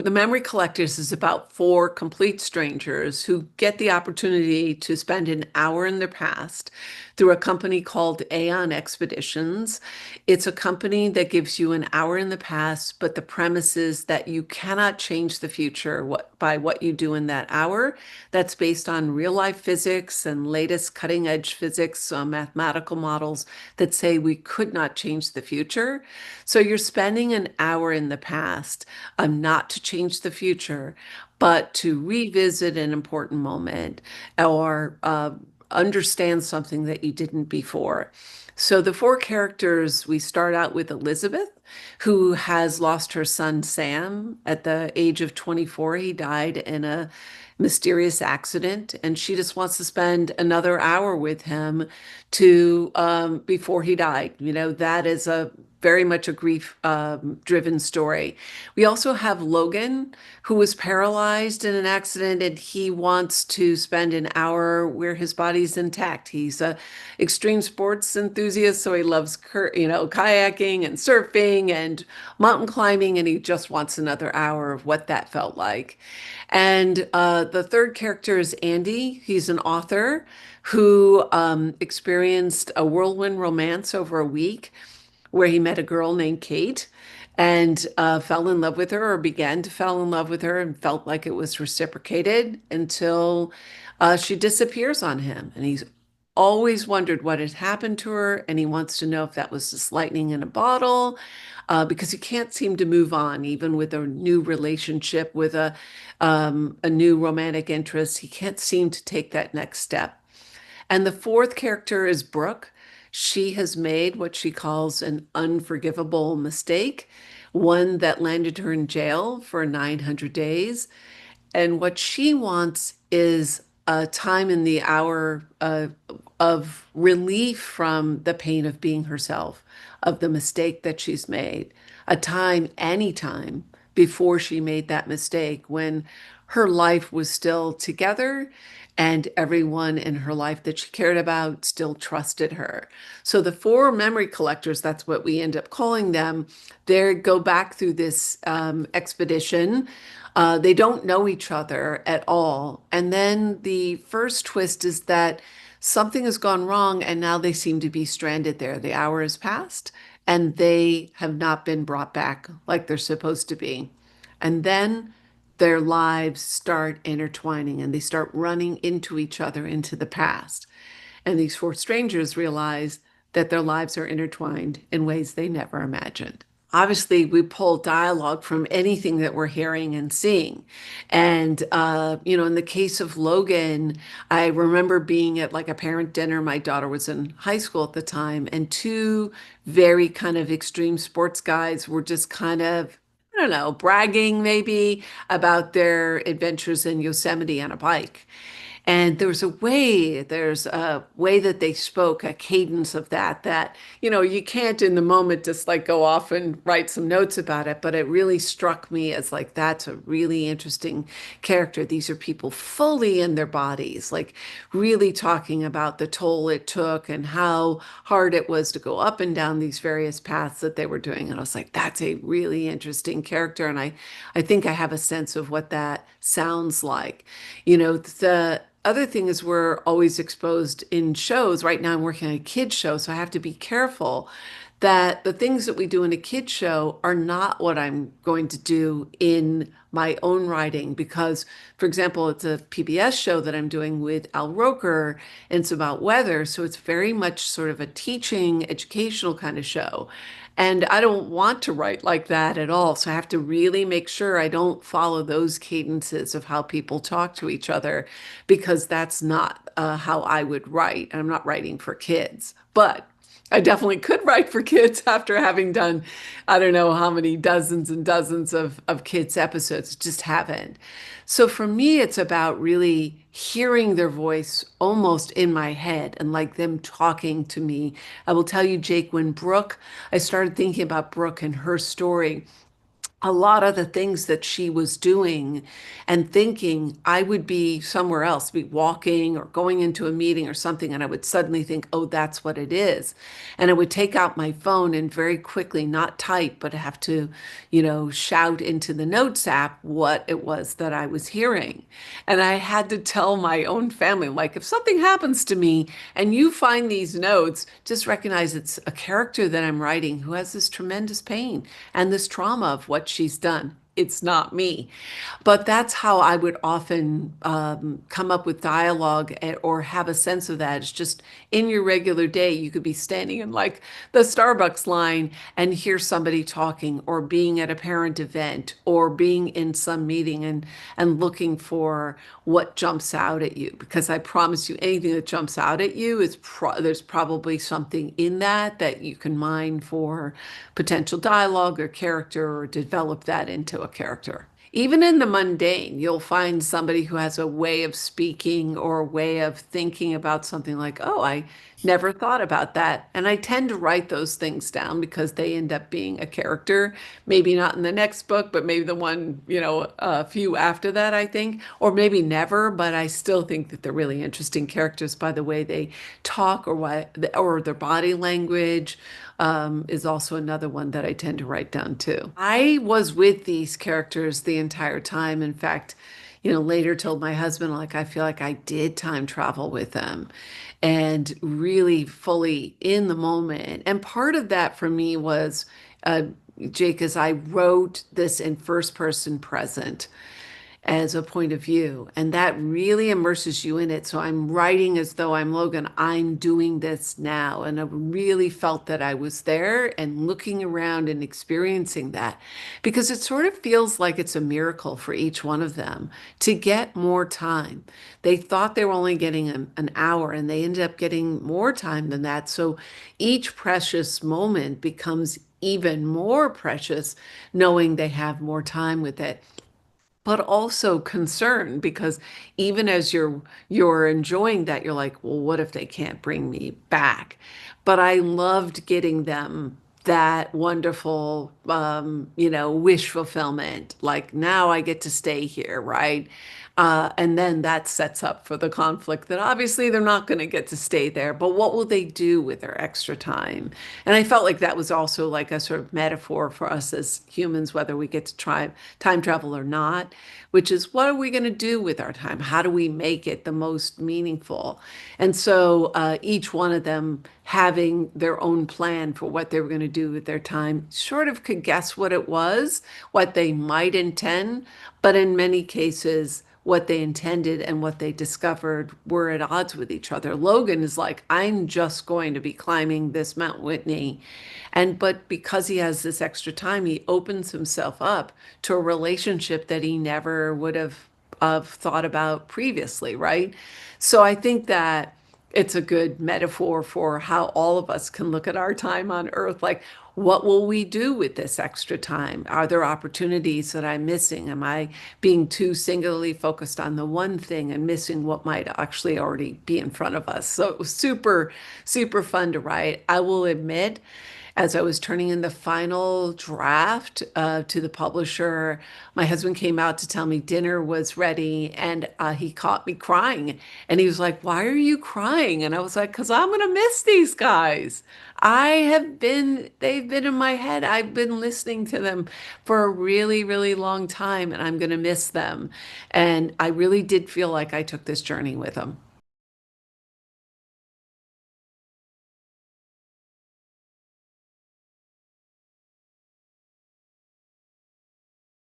The Memory Collectors is about four complete strangers who get the opportunity to spend an hour in their past through a company called Aeon Expeditions. It's a company that gives you an hour in the past, but the premise is that you cannot change the future by what you do in that hour. That's based on real life physics and latest cutting edge physics, mathematical models that say we could not change the future. So you're spending an hour in the past, not to change the future, but to revisit an important moment or understand something that you didn't before. So the four characters, we start out with Elizabeth, who has lost her son Sam at the age of 24. He died in a mysterious accident, and she just wants to spend another hour with him to before he died. That is a very much a grief driven story. We also have Logan, who was paralyzed in an accident, and he wants to spend an hour where his body's intact. He's a extreme sports enthusiast, so he loves kayaking and surfing and mountain climbing, and he just wants another hour of what that felt like. And the third character is Andy. He's an author who experienced a whirlwind romance over a week where he met a girl named Kate and fell in love with her or began to fall in love with her and felt like it was reciprocated until she disappears on him. And he's always wondered what had happened to her. And he wants to know if that was just lightning in a bottle, because he can't seem to move on, even with a new relationship, with a new romantic interest. He can't seem to take that next step. And the fourth character is Brooke. She has made what she calls an unforgivable mistake, one that landed her in jail for 900 days. And what she wants is a time in the hour of relief from the pain of being herself, of the mistake that she's made, a time, any time before she made that mistake when her life was still together and everyone in her life that she cared about still trusted her. So the four memory collectors, that's what we end up calling them, they go back through this expedition. They don't know each other at all. And then the first twist is that something has gone wrong and now they seem to be stranded there. The hour has passed and they have not been brought back like they're supposed to be. And then their lives start intertwining and they start running into each other into the past. And these four strangers realize that their lives are intertwined in ways they never imagined. Obviously, we pull dialogue from anything that we're hearing and seeing. And, in the case of Logan, I remember being at like a parent dinner. My daughter was in high school at the time, and two very kind of extreme sports guys were just kind of, I don't know, bragging maybe about their adventures in Yosemite on a bike. And there's a way that they spoke, a cadence of that, you can't in the moment just like go off and write some notes about it, but it really struck me as like, that's a really interesting character. These are people fully in their bodies, like really talking about the toll it took and how hard it was to go up and down these various paths that they were doing. And I was like, that's a really interesting character. And I think I have a sense of what that sounds like. The other thing is we're always exposed in shows. Right now I'm working on a kid show, so I have to be careful that the things that we do in a kid show are not what I'm going to do in my own writing. Because, for example, it's a PBS show that I'm doing with Al Roker, and it's about weather. So it's very much sort of a teaching, educational kind of show. And I don't want to write like that at all. So I have to really make sure I don't follow those cadences of how people talk to each other, because that's not how I would write. I'm not writing for kids. But I definitely could write for kids after having done, I don't know how many dozens and dozens of kids' episodes, just haven't. So for me, it's about really hearing their voice almost in my head and like them talking to me. I will tell you, Jake, when I started thinking about Brooke and her story, a lot of the things that she was doing and thinking, I would be somewhere else, be walking or going into a meeting or something, and I would suddenly think, oh, that's what it is. And I would take out my phone and very quickly, not type, but have to, shout into the notes app what it was that I was hearing. And I had to tell my own family, like, if something happens to me and you find these notes, just recognize it's a character that I'm writing who has this tremendous pain and this trauma of what she's done. It's not me. But that's how I would often come up with dialogue or have a sense of that. It's just in your regular day, you could be standing in like the Starbucks line and hear somebody talking, or being at a parent event, or being in some meeting and looking for what jumps out at you. Because I promise you, anything that jumps out at you is there's probably something in that that you can mine for potential dialogue or character, or develop that into a character. Even in the mundane, you'll find somebody who has a way of speaking or a way of thinking about something like, oh, I never thought about that. And I tend to write those things down because they end up being a character, maybe not in the next book, but maybe the one, a few after that, I think, or maybe never, but I still think that they're really interesting characters by the way they talk, or their body language, is also another one that I tend to write down too. I was with these characters the entire time. In fact, later told my husband, like, I feel like I did time travel with them and really fully in the moment. And part of that for me was, Jake, is I wrote this in first person present as a point of view. And that really immerses you in it. So I'm writing as though I'm Logan. I'm doing this now. And I really felt that I was there and looking around and experiencing that, because it sort of feels like it's a miracle for each one of them to get more time. They thought they were only getting an hour, and they ended up getting more time than that. So each precious moment becomes even more precious knowing they have more time with it, but also concern, because even as you're enjoying that, you're like, well, what if they can't bring me back? But I loved getting them that wonderful wish fulfillment, like, now I get to stay here, right? And then that sets up for the conflict that obviously they're not going to get to stay there, but what will they do with their extra time? And I felt like that was also like a sort of metaphor for us as humans, whether we get to try time travel or not, which is, what are we going to do with our time? How do we make it the most meaningful? And so each one of them having their own plan for what they were going to do with their time, sort of could guess what it was, what they might intend, but in many cases, what they intended and what they discovered were at odds with each other. Logan is like, I'm just going to be climbing this Mount Whitney. But because he has this extra time, he opens himself up to a relationship that he never would have thought about previously, right? So I think that it's a good metaphor for how all of us can look at our time on Earth. Like, what will we do with this extra time? Are there opportunities that I'm missing? Am I being too singularly focused on the one thing and missing what might actually already be in front of us? So it was super, super fun to write. I will admit, as I was turning in the final draft to the publisher, my husband came out to tell me dinner was ready, and he caught me crying. And he was like, why are you crying? And I was like, because I'm going to miss these guys. They've been in my head. I've been listening to them for a really, really long time, and I'm going to miss them. And I really did feel like I took this journey with them.